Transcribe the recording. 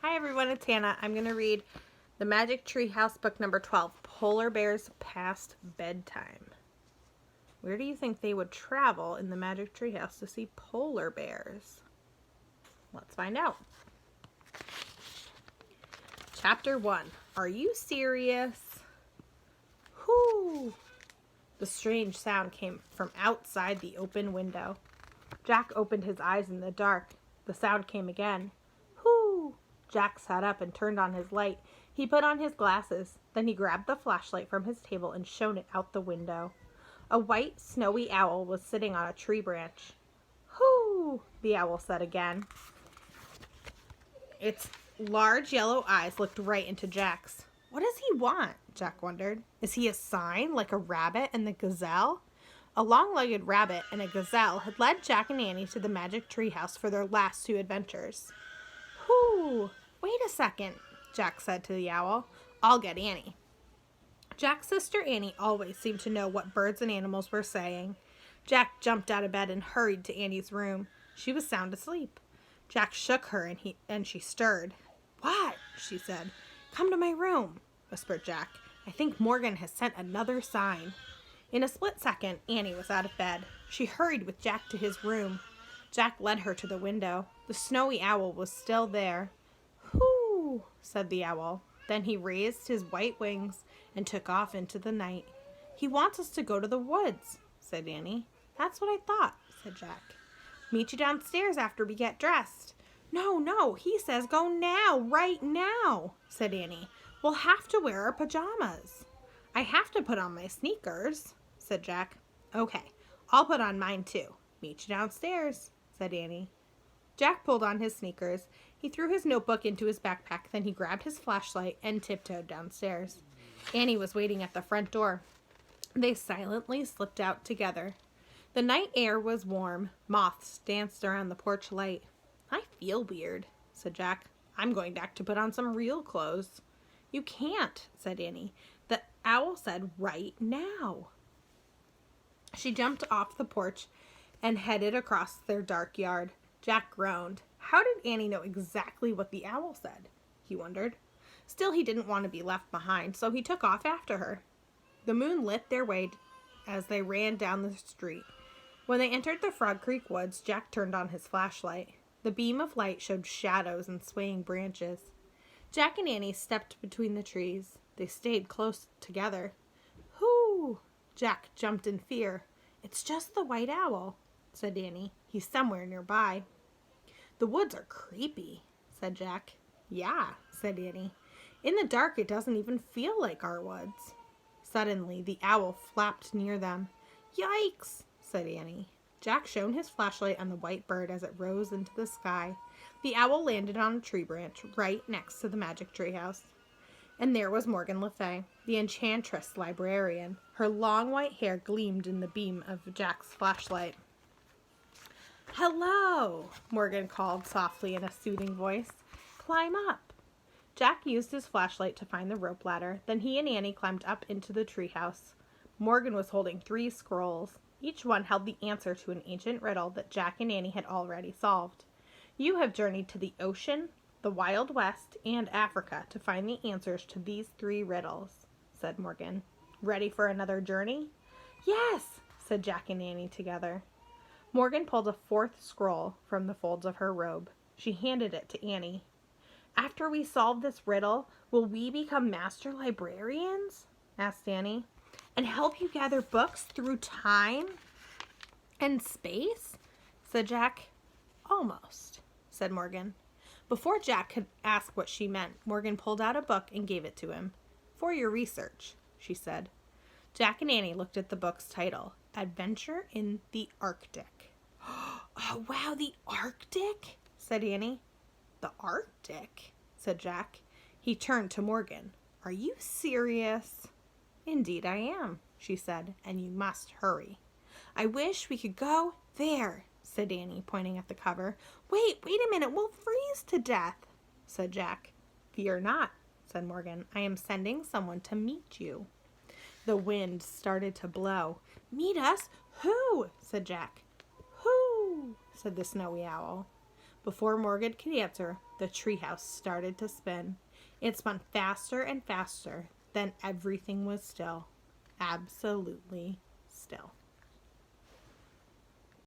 Hi everyone, it's Hannah. I'm going to read The Magic Tree House, book number 12, Polar Bears Past Bedtime. Where do you think they would travel in the Magic Tree House to see polar bears? Let's find out. Chapter 1. Are you serious? Whoo! The strange sound came from outside the open window. Jack opened his eyes in the dark. The sound came again. Whoo! Jack sat up and turned on his light. He put on his glasses. Then he grabbed the flashlight from his table and shone it out the window. A white, snowy owl was sitting on a tree branch. Whoo! The owl said again. Its large yellow eyes looked right into Jack's. What does he want? Jack wondered. Is he a sign, like a rabbit and the gazelle? A long-legged rabbit and a gazelle had led Jack and Annie to the Magic Tree House for their last two adventures. Whoo! Wait a second, Jack said to the owl. I'll get Annie. Jack's sister Annie always seemed to know what birds and animals were saying. Jack jumped out of bed and hurried to Annie's room. She was sound asleep. Jack shook her and she stirred. What? She said. Come to my room, whispered Jack. I think Morgan has sent another sign. In a split second, Annie was out of bed. She hurried with Jack to his room. Jack led her to the window. The snowy owl was still there. Whoo, said the owl. Then he raised his white wings and took off into the night. He wants us to go to the woods, said Annie. That's what I thought, said Jack. Meet you downstairs after we get dressed. No, he says go now, right now, said Annie. We'll have to wear our pajamas. I have to put on my sneakers, said Jack. Okay, I'll put on mine too. Meet you downstairs, said Annie. Jack pulled on his sneakers. He threw his notebook into his backpack, then he grabbed his flashlight and tiptoed downstairs. Annie was waiting at the front door. They silently slipped out together. The night air was warm. Moths danced around the porch light. I feel weird, said Jack. I'm going back to put on some real clothes. You can't, said Annie. The owl said right now. She jumped off the porch and headed across their dark yard. Jack groaned. How did Annie know exactly what the owl said? He wondered. Still, he didn't want to be left behind, so he took off after her. The moon lit their way as they ran down the street. When they entered the Frog Creek woods, Jack turned on his flashlight. The beam of light showed shadows and swaying branches. Jack and Annie stepped between the trees. They stayed close together. Whoo! Jack jumped in fear. It's just the white owl, said Annie. He's somewhere nearby. The woods are creepy, said Jack. Yeah, said Annie. In the dark, it doesn't even feel like our woods. Suddenly, the owl flapped near them. Yikes, said Annie. Jack shone his flashlight on the white bird as it rose into the sky. The owl landed on a tree branch right next to the Magic Tree House. And there was Morgan Le Fay, the enchantress librarian. Her long white hair gleamed in the beam of Jack's flashlight. Hello, Morgan called softly in a soothing voice. Climb up. Jack used his flashlight to find the rope ladder. Then he and Annie climbed up into the treehouse. Morgan was holding 3 scrolls. Each one held the answer to an ancient riddle that Jack and Annie had already solved. You have journeyed to the ocean, the Wild West, and Africa to find the answers to these 3 riddles, said Morgan. Ready for another journey? Yes, said Jack and Annie together. Morgan pulled a 4th scroll from the folds of her robe. She handed it to Annie. After we solve this riddle, will we become master librarians? Asked Annie. And help you gather books through time and space? Said Jack. Almost, said Morgan. Before Jack could ask what she meant, Morgan pulled out a book and gave it to him. For your research, she said. Jack and Annie looked at the book's title, Adventure in the Arctic. Oh, wow, the Arctic, said Annie. The Arctic, said Jack. He turned to Morgan. Are you serious? Indeed I am, she said, and you must hurry. I wish we could go there, said Annie, pointing at the cover. Wait a minute, we'll freeze to death, said Jack. Fear not, said Morgan. I am sending someone to meet you. The wind started to blow. Meet us? Who? Said Jack. Who? Said the snowy owl. Before Morgan could answer, the treehouse started to spin. It spun faster and faster. Then everything was still. Absolutely still.